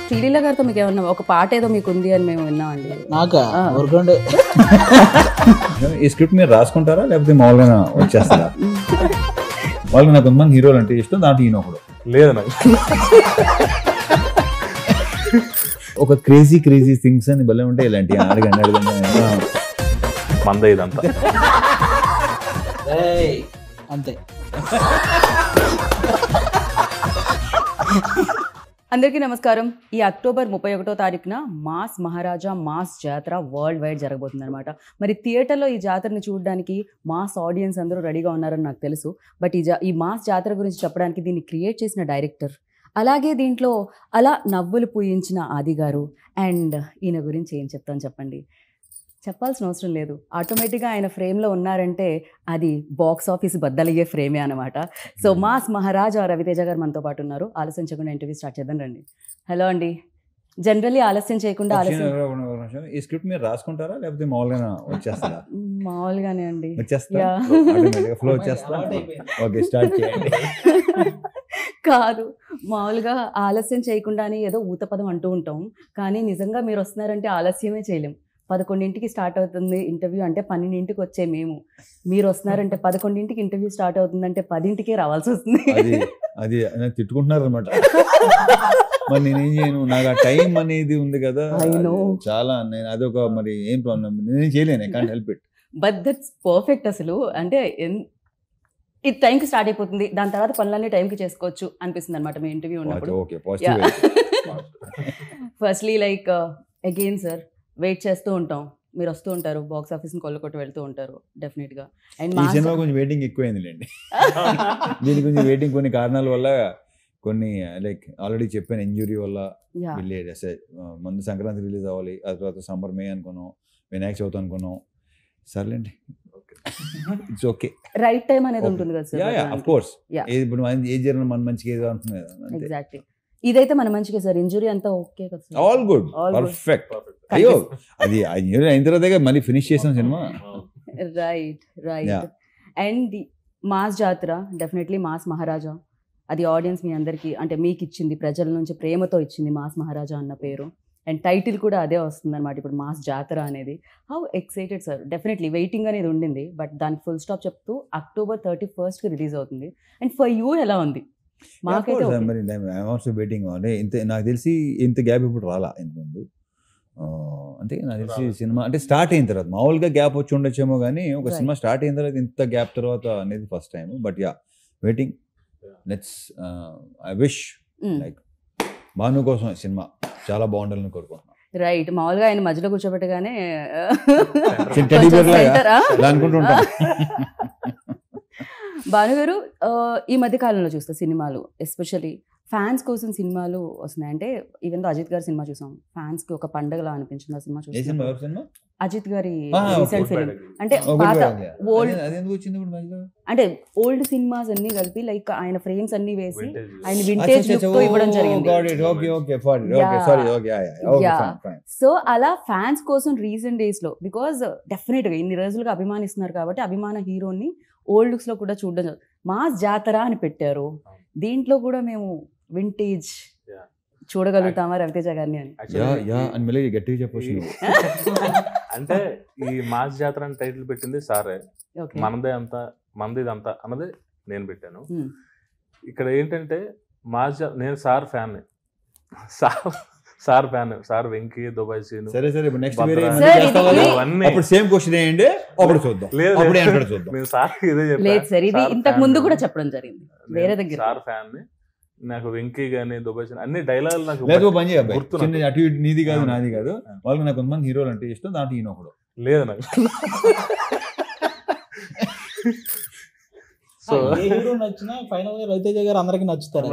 శ్రీలీల గారితో మీకు ఏమన్నా ఒక పాట ఏదో మీకు ఉంది అని మేము విన్నామండి. నాకా ఊరుకోండి. ఈ స్క్రిప్ట్ మీరు రాసుకుంటారా లేకపోతే మామూలుగా వచ్చేస్తారా? వాళ్ళకి నాకు కొంతమంది హీరోలు అంటే ఇష్టం, దాంట్లో ఈయన ఒకడు. లేదు నాకు ఒక క్రేజీ క్రేజీ థింగ్స్ అని భలే ఉంటాయి ఇలాంటి అడగండి మంద ఇదంతా అంతే. అందరికీ నమస్కారం. ఈ అక్టోబర్ 31వ తారీఖున మాస్ మహారాజా మాస్ జాతర వరల్డ్ వైడ్ జరగబోతుంది అనమాట. మరి థియేటర్లో ఈ జాతరని చూడడానికి మాస్ ఆడియన్స్ అందరూ రెడీగా ఉన్నారని నాకు తెలుసు. బట్ ఈ మాస్ జాతర గురించి చెప్పడానికి దీన్ని క్రియేట్ చేసిన డైరెక్టర్, అలాగే దీంట్లో అలా నవ్వులు పూయించిన ఆది గారు, అండ్ ఈయన గురించి ఏం చెప్తాను చెప్పండి. చెప్పాల్సిన అవసరం లేదు, ఆటోమేటిక్గా ఆయన ఫ్రేమ్లో ఉన్నారంటే అది బాక్స్ ఆఫీస్ బద్దలయ్యే ఫ్రేమే అనమాట. సో మాస్ మహారాజా రవితేజ గారు మనతో పాటు ఉన్నారు. ఆలస్యం చేయకుండా ఇంటర్వ్యూ స్టార్ట్ చేద్దాం రండి. హలో అండి. జనరల్లీ ఆలస్యం చేయకుండా ఈ స్క్రిప్ట్ మీరు రాసుకుంటారా లేకపోతే మామూలుగా వచ్చేస్తారా? మామూలుగానే అండి, ఫ్లో వచ్చేస్తా. ఓకే, స్టార్ట్ చేయండి. కాదు, మామూలుగా ఆలస్యం చేయకుండానే ఏదో ఊతపదం అంటూ ఉంటాం, కానీ నిజంగా మీరు వస్తున్నారంటే ఆలస్యమే చేయలేం. 11ంటికి స్టార్ట్ అవుతుంది ఇంటర్వ్యూ అంటే 12ంటికి వచ్చే మేము, మీరు వస్తున్నారంటే 11ంటికి ఇంటర్వ్యూ స్టార్ట్ అవుతుందంటే 10ంటికే రావాల్సి వస్తుంది. అది తిట్టుకుంటున్నారు అనమాట. మరి నేనేం చేయను, నాకు ఆ టైం అనేది ఉంది కదా చాలా. నేను అదొక మరి ఏం ప్రాబ్లం, నేనేం చేయలేను, I can't help it. But that's perfect. అసలు అంటే ఇది టైంకి స్టార్ట్ అయిపోతుంది, దాని తర్వాత పనులన్నీ టైంకి చేసుకోవచ్చు అనిపిస్తుంది అనమాట మీ ఇంటర్వ్యూ ఉన్నప్పుడు. Firstly like again sir, wait చేస్తూ ఉంటాం, మీరు వస్తూ ఉంటారు, బాక్స్ ఆఫీస్ని కొల్లకొట్టి వెళ్తూ ఉంటారు డెఫినెట్గా. అండ్ ఈ సినిమా కొంచెం వెయిటింగ్ ఎక్కువైందిలేండి. దీని కొంచెం వెయిటింగ్ కొన్ని కారణాల వల్ల, కొన్ని లైక్ ఆల్రెడీ చెప్పాను, ఇంజురీ వల్ల వెళ్ళేది. ముందు సంక్రాంతి రిలీజ్ అవ్వాలి, ఆ తర్వాత సమ్మర్ మే అనుకున్నాం, వినాయక చవితి అనుకున్నాం. సర్లేండి, ఇట్స్ ఓకే. రైట్ టైం అనేది ఉంటుంది కదా సార్. ఆఫ్ కోర్స్, ఇప్పుడు ఏది జరిగిన మన మంచిగా ఏదో అంటున్నాయి కదా. ఎగ్జాక్ట్లీ, ఇదైతే మన మంచిగా సార్. ఇంజురీ అంతా ఓకే కదా సార్? All good, perfect. అయ్యో, అది ఇంజురీ అయిన తర్వాత మళ్ళీ ఫినిష్ చేసిన cinema. Right right. And mass జాతర డెఫినెట్లీ మాస్ మహారాజా, అది ఆడియన్స్ మీ అందరికీ అంటే మీకు ఇచ్చింది, ప్రజల నుంచి ప్రేమతో ఇచ్చింది మాస్ మహారాజా అన్న పేరు. అండ్ టైటిల్ కూడా అదే వస్తుంది అనమాట ఇప్పుడు, మాస్ జాతర అనేది. How excited sir? Definitely waiting అనేది ఉండింది, బట్ దానికి ఫుల్ స్టాప్ చెప్తూ అక్టోబర్ 31st రిలీజ్ అవుతుంది. అండ్ ఫర్ యూ ఎలా ఉంది? మాకైతే నాకు తెలిసి ఇంత గ్యాప్ ఇప్పుడు రాలా ఇంతకుముందు. అంటే నాకు తెలిసి సినిమా అంటే స్టార్ట్ అయిన తర్వాత మామూలుగా గ్యాప్ వచ్చి ఉండొచ్చేమో, కానీ ఒక సినిమా స్టార్ట్ అయిన తర్వాత ఇంత గ్యాప్ తర్వాత అనేది first time. But yeah, waiting. Let's I wish like Bhanu కోసం సినిమా చాలా బాగుండాలని కోరుకుంటున్నాను. రైట్, మామూలుగా ఆయన మధ్యలో కూర్చోబెట్టగానే అనుకుంటుంటాను. భానుగారు, ఈ మధ్య కాలంలో చూస్తే సినిమాలు ఎస్పెషల్లీ ఫ్యాన్స్ కోసం సినిమాలు వస్తున్నాయి. అంటే ఈవెన్ అజిత్ గారి సినిమా చూసాం, ఫ్యాన్స్ కి ఒక పండగలా అనిపించింది ఆ సినిమా చూసాం. అజిత్ గారి రీసెంట్ ఫిల్మ్, అంటే పాత ఓల్డ్, అంటే ఓల్డ్ సినిమాస్ అన్ని కలిపి లైక్ ఆయన ఫ్రేమ్స్ అన్ని వేసి ఆయన వింటేజ్ లుక్ తో ఇవ్వడం జరిగింది. సో అలా ఫ్యాన్స్ కోసం రీసెంట్ డేస్ లో, బికాజ్ డెఫినెట్ గా ఇన్ని రోజులుగా అభిమానిస్తున్నారు కాబట్టి అభిమాన హీరోని ఓల్డ్ లుక్స్ లో కూడా చూడడం. మాస్ జాతర అని పెట్టారు, దీంట్లో కూడా మేము వింటేజ్ చూడగలుగుతామా రవితేజ గారిని అని గట్టిగా చెప్పొచ్చు. అంటే ఈ మాస్ జాతర అని టైటిల్ పెట్టింది సారే. మనదే అంతా మందిది అంతా అన్నది నేను పెట్టాను. ఇక్కడ ఏంటంటే మాస్ నేను sir fan, sir fan, sir Venky, Dubai scene. సరే సరే, నెక్స్ట్ అప్పుడు సేమ్ క్వశ్చన్ ఏంటి, అప్పుడు చూద్దాం. నేను సార్ ఇదే చెప్పాను, ఇంతకు ముందు కూడా చెప్పడం జరిగింది వేరే దగ్గర. సార్ ఫ్యాన్, నాకు వెంకీ గానీ దుబాయ్ సీన్ అన్ని డైలాగ్ నాకు పని గుర్తు. అటు ఇటు నీది కాదు నాది కాదు, వాళ్ళకి నాకు కొంతమంది హీరోలు అంటే ఇష్టం, దాంట్లో ఈయన ఒకడు. లేదు నాకు. సో హీరో నచ్చినా ఫైనల్ గా రవితేజ గారు అందరికి నచ్చుతారు.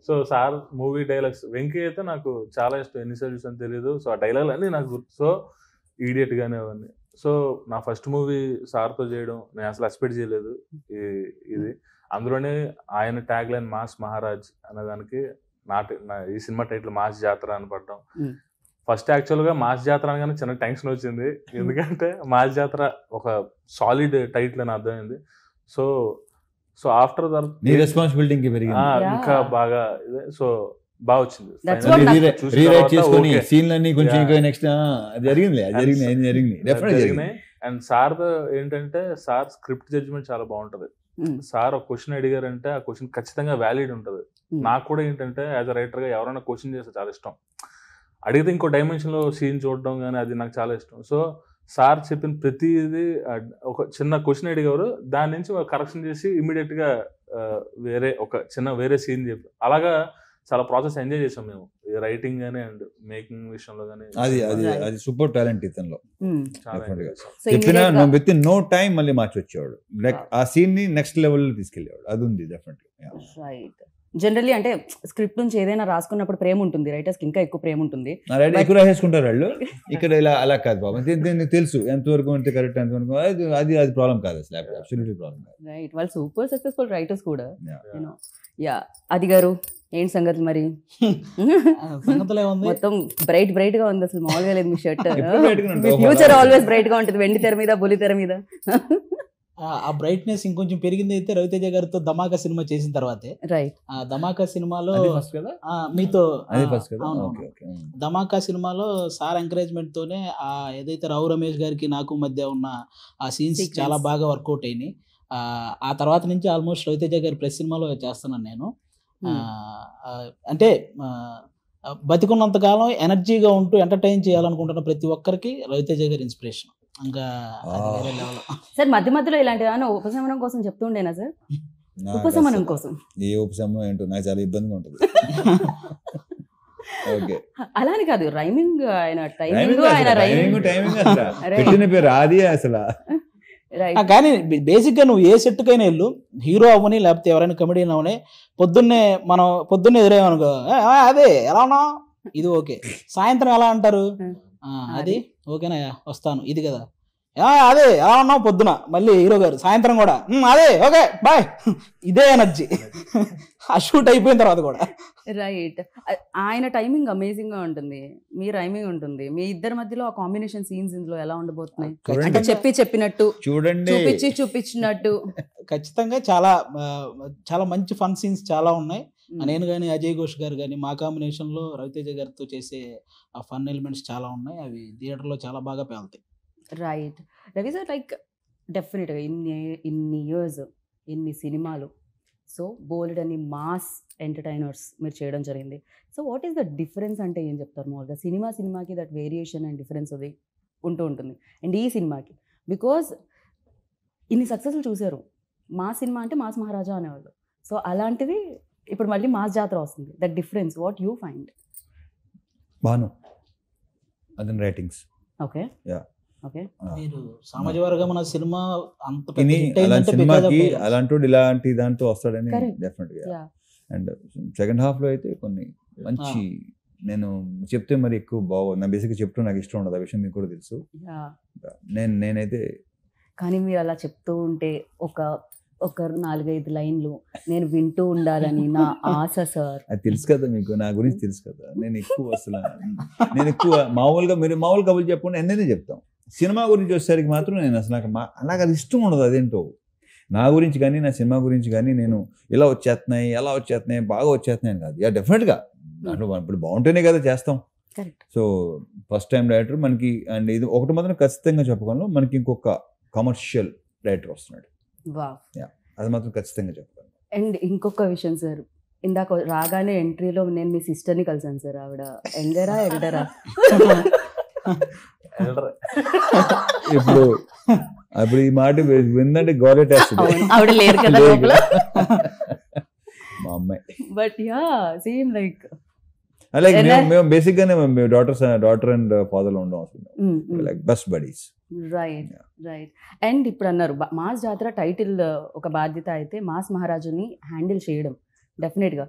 So sir movie dialogues, Venky అయితే నాకు చాలా ఇష్టం, ఎన్నిసార్లు చూసాను తెలియదు. సో ఆ డైలాగ్ అన్ని నాకు గుర్తు. సో ఈడియట్ గానే అవన్నీ. సో నా ఫస్ట్ మూవీ సార్తో చేయడం నేను అసలు ఎక్స్పెక్ట్ చేయలేదు. ఇది అందులోనే ఆయన ట్యాగ్ లైన్ మాస్ మహారాజ్ అనేదానికి ఈ సినిమా టైటిల్ మాస్ జాతర అని పడ్డం. ఫస్ట్ యాక్చువల్గా మాస్ జాతర అనగానే చిన్న టెన్షన్ వచ్చింది, ఎందుకంటే మాస్ జాతర ఒక సాలిడ్ టైటిల్ అని అర్థమైంది. సో సో ఆఫ్టర్ నీ రెస్పాన్సిబిలిటీ ఇంకా పెరిగింది. ఇంకా బాగా సో బాగా వచ్చింది. That's Finally what చూసిన రీరైట్ తర్వాత చేసుకొని okay. సీన్లన్నీ కొంచెం Yeah. ఇంకా నెక్స్ట్ జరిగింది డెఫినెట్ జరిగింది. అండ్ సార్ ఏంటంటే సార్ స్క్రిప్ట్ జడ్జ్మెంట్ చాలా బాగుంటది. సార్ ఒక క్వశ్చన్ అడిగారంటే ఆ క్వశ్చన్ ఖచ్చితంగా వ్యాలిడ్ ఉంటది. నాకు కూడా ఏంటంటే యాజ్ అ రైటర్ గా ఎవరైనా క్వశ్చన్ చేస్తే చాలా ఇష్టం. అడిగితే ఇంకో డైమెన్షన్ లో సీన్ చూడడం కానీ అది నాకు చాలా ఇష్టం. సో సార్ చెప్పిన ప్రతిది ఒక చిన్న క్వశ్చన్ అడిగారు, దాని నుంచి కరెక్షన్ చేసి ఇమీడియట్ గా వేరే ఒక చిన్న వేరే సీన్ చెప్పి అలాగా చాలా ప్రాసెస్ ఎంజాయ్ చేసాం మేము రైటింగ్ గానీ అండ్ మేకింగ్ విషయంలో కానీ. అది సూపర్ టాలెంట్ ఇతనిలో. చాలా Definitely. enjoy చేసాం. చెప్పిన విత్ ఇన్ నో టైం మళ్ళీ మార్చి వచ్చేవాడు. లైక్ ఆ సీన్ ని నెక్స్ట్ లెవెల్ తీసుకెళ్ళేవాడు. అది ఉంది డెఫినెట్లీ. రైట్. జనరల్లీ అంటే స్క్రిప్ట్ నుంచి ఏదైనా రాసుకున్నప్పుడు ప్రేమ ఉంటుంది, రైటర్స్ కి ఇంకా ఎక్కువ ప్రేమ ఉంటుంది. ఎక్కువ రాసేసుకుంటారు వాళ్ళు. ఇక్కడ ఇలా అలా కాదు బాబు, దీనికి తెలుసు ఎంతవరకు అంటే కరెక్ట్, ఎంతవరకు అది ప్రాబ్లం కాదు అసలు. అబ్సల్యూట్లీ ప్రాబ్లం కాదు. రైట్. వాళ్ళు సూపర్ సక్సెస్ఫుల్ రైటర్స్ కూడా. Yeah. అది గారు ఏంటి సంగతి మరి? సంగతులు ఏముంది, మొత్తం బ్రైట్ గా ఉంది, అసలు మామూలుగా లేదు మీ షర్ట్. ఎప్పుడు bright గా ఉంటుంది. ఫ్యూచర్ ఆల్వేస్ బ్రైట్ గా ఉంటుంది, వెండి తెర మీద బుల్లి తెర మీద. ఆ బ్రైట్నెస్ ఇంకొంచెం పెరిగింది అయితే రవితేజ గారితో ధమాకా సినిమా చేసిన తర్వాతే. రైట్. ఆ ధమాకా సినిమాలో అది ఫస్ట్ కదా, మీతో అది ఫస్ట్ కదా. అవును. Okay okay. ధమాకా సినిమాలో సార్ ఎంకరేజ్మెంట్ తోనే ఆ ఏదైతే రావు రమేష్ గారికి నాకు మధ్య ఉన్న ఆ సీన్స్ Sequence. చాలా బాగా వర్కౌట్ అయినాయి. ఆ తర్వాత నుంచి ఆల్మోస్ట్ రవితేజ గారి ప్రెస్ సినిమాలో చేస్తున్నాను నేను. అంటే బతికున్నంత కాలం ఎనర్జీగా ఉంటూ ఎంటర్టైన్ చేయాలనుకుంటున్న ప్రతి ఒక్కరికి రవితేజ గారి ఇన్స్పిరేషన్. ఇంకా అది వేరే level. సార్ మధ్య మధ్యలో ఇలాంటి ఏమైనా ఉపశమనం కోసం చెప్తుండేనా సార్? నాకు ఉపశమనం అసలు కోసం. ఏ ఉపశమనం ఏంటో నాకు చాలా ఇబ్బందిగా ఉంటుంది. ఓకే. అలా అని కాదు, రైమింగ్ ఆయన టైమింగ్ ఆయన రైమింగ్. టైమింగ్ అసలు పెట్టిన పేరు అది అసలు. రైట్. కానీ బేసిక్గా నువ్వు ఏ సెట్కైనా వెళ్ళు, హీరో అవ్వని లేకపోతే ఎవరైనా కమెడియన్ అవని, పొద్దున్నే ఎదురేమనుకో అదే ఎలా ఉన్నావు, ఇది ఓకే. సాయంత్రం ఎలా అంటారు, అది ఓకేనా వస్తాను, ఇది కదా అదే ఎలా ఉన్నావు పొద్దున, మళ్ళీ హీరో గారు సాయంత్రం కూడా అదే ఓకే బాయ్, ఇదే ఎనర్జీ. ఆ షూట్ అయిపోయిన తర్వాత కూడా. రైట్. ఆయన టైమింగ్ అమేజింగ్ గా ఉంటుంది, మీ రైమింగ్ ఉంటుంది. మీ ఇద్దరి మధ్యలో ఆ కాంబినేషన్ సీన్స్ ఇందులో ఎలా ఉండబోతున్నాయి? అంటే చెప్పినట్టు చూడండి, చూపించినట్టు ఖచ్చితంగా చాలా చాలా మంచి ఫన్ సీన్స్ చాలా ఉన్నాయి. నేను కానీ అజయ్ ఘోష్ గారు కానీ మా కాంబినేషన్ లో రవితేజ గారితో చేసే ఆ ఫన్ ఎలిమెంట్స్ చాలా ఉన్నాయి. అవి థియేటర్ లో చాలా బాగా పేలుతాయి. రైట్. రవి సార్, లైక్ డెఫినెట్గా ఇన్ని ఇయర్స్, ఇన్ని సినిమాలు, సో బోల్డ్ అని మాస్ ఎంటర్టైనర్స్ మీరు చేయడం జరిగింది. So what is the difference అంటే ఏం చెప్తారు మామూలుగా? సినిమాకి దట్ వేరియేషన్ అండ్ డిఫరెన్స్ అది ఉంటుంది. అండ్ ఈ సినిమాకి బికాజ్ ఇన్ని సక్సెస్లు చూశారు. మా సినిమా అంటే మాస్ మహారాజా అనేవాళ్ళు. సో అలాంటిది ఇప్పుడు మళ్ళీ మాస్ జాతర వస్తుంది. That difference what you find? బాను అదన్ రైటింగ్స్. ఓకే. యా. ఓకే. మీరు సామాజిక వర్గం మన సినిమా అంత పెద్ద ఇని hit అలాంటి అయిందంటే because of సినిమాకి dialogues. అలాంటి ఇలాంటి దాంతో వస్తాడని Correct. డెఫినెట్ గా. యా. అండ్ సెకండ్ హాఫ్ లో అయితే కొన్ని మంచి, నేను చెప్తే మరి ఎక్కువ బాగోదు, నా బేసిక్గా చెప్తూ నాకు ఇష్టం ఉండదు, ఆ విషయం మీకు కూడా తెలుసు. యా. నేనైతే కానీ మీరు అలా చెప్తూ ఉంటే ఒక 4-5 లైన్లు నేను వింటూ ఉండాలని నా ఆశ సార్. అది తెలుసు కదా మీకు, నా గురించి తెలుసు కదా. నేను ఎక్కువ మామూలుగా మీరు మామూలు కబుర్లు చెప్పకుండా ఎన్నైనా చెప్తాం. సినిమా గురించి వచ్చేసరికి మాత్రం నేను అసలు నాకు అది ఇష్టం ఉండదు. అదేంటో నా గురించి కానీ నా సినిమా గురించి కానీ నేను ఇలా వచ్చేస్తున్నాయి, ఎలా వచ్చేస్తున్నాయి, బాగా వచ్చేస్తున్నాయి అని కాదు. యా డెఫినెట్గా దాంట్లో ఇప్పుడు బాగుంటేనే కదా చేస్తాం. Correct. So first time director మనకి, అండ్ ఇది ఒకటి మాత్రం ఖచ్చితంగా చెప్పగలను, మనకి ఇంకొక కమర్షియల్ డైరెక్టర్ వస్తున్నాడు. వావ్. అది మాత్రం ఖచ్చితంగా చెప్పగలను. అండ్ ఇంకొక విషయం సార్, ఇందాక రాగానే ఎంట్రీలో నేను మీ సిస్టర్ని కలిసాను సార్. ఆవిడ యంగరా ఎల్డరా? ఇప్పుడు ఈ మాట విందంటే గౌరవేస్తుంది. ఆవిడ లేరు కదా లోపల. మా అమ్మాయి. బట్ యా సేమ్ లైక్ అలాగే మేము బేసిక్ గానే డాటర్ అండ్ ఫాదర్ లో ఉండం అసలు, like best buddies. Right. And ఇప్పుడు అన్నారు మాస్ జాతర టైటిల్ ఒక బాధ్యత అయితే మాస్ మహారాజుని హ్యాండిల్ చేయడం డెఫినెట్గా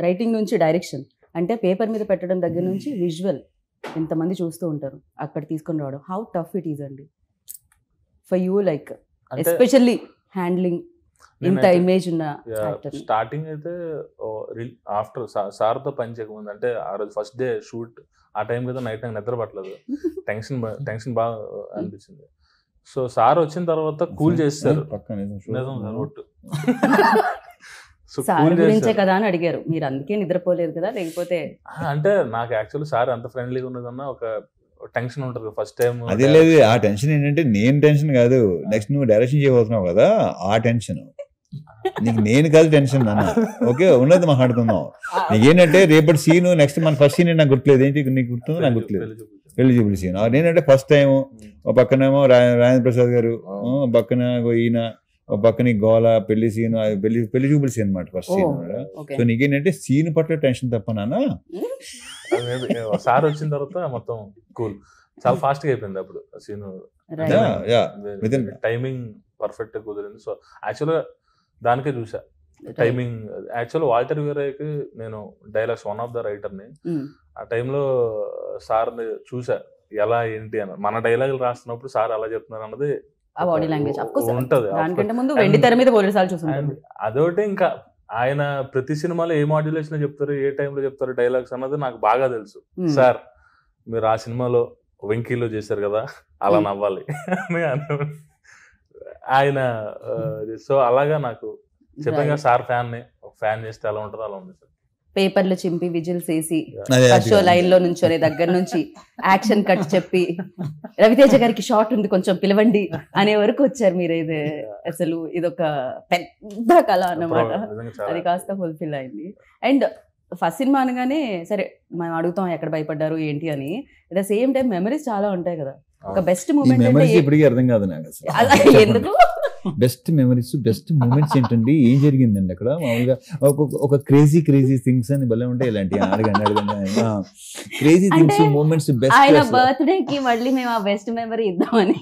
రైటింగ్ నుంచి డైరెక్షన్, అంటే పేపర్ మీద పెట్టడం దగ్గర నుంచి విజువల్ ఎంతమంది చూస్తూ ఉంటారు, అక్కడ తీసుకొని రావడం. హౌ టఫ్ ఇట్ ఈజ్ అండి for you, like especially handling ఇంత ఇమేజ్ ఉన్న యాక్టర్? స్టార్టింగ్ అయితే ఆఫ్టర్ సార్తో పని చేయకముందు, అంటే ఆ రోజు ఫస్ట్ డే షూట్, ఆ టైం కదా నైట్ నాకు నిద్ర పట్టలేదు, టెన్షన్ బాగా అనిపించింది. సో సార్ వచ్చిన తర్వాత కూల్ చేస్తారు. సో సార్ గురించే కదా అని అడిగారు మీరు, అందుకే నిద్రపోలేదు కదా లేకపోతే? అంటే నాకు యాక్చువల్లీ సార్ ఎంత ఫ్రెండ్లీగా ఉన్నదన్నా ఒక టెన్షన్ ఉంటుంది ఫస్ట్ టైం. అదే లేదు, ఆ టెన్షన్ ఏంటంటే నేను టెన్షన్ కాదు, నెక్స్ట్ నువ్వు డైరెక్షన్ చేయబోతున్నావు కదా ఆ టెన్షన్. నీకు నేను కాదు టెన్షన్ అన్న, ఓకే ఉన్నది మాట్లాడుకుందాం. నీకేంటంటే రేపటి సీను నెక్స్ట్ మన ఫస్ట్ సీన్ నాకు గుర్తులేదు, ఏంటి నీకు గుర్తుందో నాకు గుర్తులేదు, పెళ్లి చూపులు సీన్. నేనంటే ఫస్ట్ టైం ఒక పక్కనేమో రాజేంద్ర ప్రసాద్ గారు, ఒక పక్కన ఈయన, ఒక పక్కన గోల పెళ్లి సీన్, పెళ్లి చూపులు సీన్ అనమాట ఫస్ట్ సీన్. సో నీకేంటంటే సీన్ పట్ల టెన్షన్ తప్ప నాన్న. సార్ వచ్చిన తర్వాత మొత్తం కూల్, చాలా ఫాస్ట్ గా అయిపోయింది అప్పుడు సీన్, టైమింగ్ పర్ఫెక్ట్ గా కుదిరింది. సో యాక్చువల్గా దానికే చూసా టైమింగ్. యాక్చువల్ వాల్టర్ వీరయ్యకి నేను డైలాగ్స్ వన్ ఆఫ్ ద రైటర్ని, ఆ టైంలో సార్ని చూసా ఎలా ఏంటి అని. మన డైలాగులు రాస్తున్నప్పుడు సార్ అలా చెప్తున్నారు అన్నది బాడీ లాంగ్వేజ్ ఉంటది. దానికంటే ముందు వెండి తెర మీద పోలీసాలు చూసుకుంటారు. అదొకటి, ఇంకా ఆయన ప్రతి సినిమాలో ఏ మాడ్యులేషన్ చెప్తారు, ఏ టైంలో చెప్తారు డైలాగ్స్ అన్నది నాకు బాగా తెలుసు. సార్ మీరు ఆ సినిమాలో వెంకీలో చేశారు కదా అలా నవ్వాలి ఆయన. సో అలాగా నాకు చెప్పాను సార్ ఫ్యాన్ చేస్తే ఎలా ఉంటుందో అలా ఉంది సార్. పేపర్లు చింపి విజిల్స్ వేసి షో లైన్ లో నుంచొని దగ్గర నుంచి యాక్షన్ కట్ చెప్పి రవితేజ గారికి షార్ట్ ఉంది కొంచెం పిలవండి అనే వరకు వచ్చారు మీరు. ఇది అసలు ఇదొక పెద్ద కళ అన్నమాట, అది కాస్త ఫుల్ఫిల్ అయింది. అండ్ ఫస్ట్ సినిమా అనగానే సరే మనం అడుగుతాం ఎక్కడ భయపడ్డారు ఏంటి అని, at the same time memories చాలా ఉంటాయి కదా. ఒక బెస్ట్ మూమెంట్ ఇప్పటికీ అర్థం కాదు నాకు ఎందుకు బెస్ట్ మెమరీస్ బెస్ట్ మూమెంట్స్ ఏంటండి, ఏం జరిగిందండి అక్కడ? మామూలుగా ఒక క్రేజీ థింగ్స్ అని భలే ఉంటాయి ఇలాంటి. అడగండి క్రేజీ థింగ్స్ మూమెంట్స్ బెస్ట్. ఆయన బర్త్డే కి మళ్ళీ మేము ఆ బెస్ట్ మెమరీ ఇద్దామని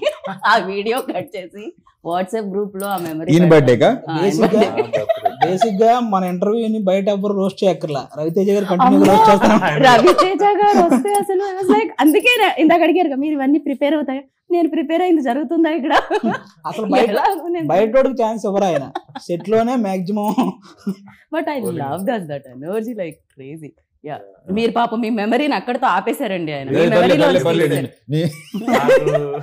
ఆ వీడియో కట్ చేసి వాట్సాప్ గ్రూప్ లో ఆ మెమరీ. బర్త్డేగా బేసిక్ గా మన ఇంటర్వ్యూని బయట ఎవ్వరు రోస్ట్ చేయక్కర్లా, రవితేజ గారు కంటిన్యూ రోస్ట్ చేస్తారు. రవితేజ గారు వస్తే అసలు అందుకే ఇందాక అడిగారు మీరు ఇవన్నీ ప్రిపేర్ అవుతాయి, నేను ప్రిపేర్ అయింది జరుగుతుందా ఇక్కడ? అసలు బయటోడికి ఛాన్స్ ఎవరు, ఆయన సెట్ లోనే maximum. But I love that energy like crazy. Yeah మీరు పాపం మీ మెమరీని అక్కడతో ఆపేశారండి ఆయన. మీ మెమరీలో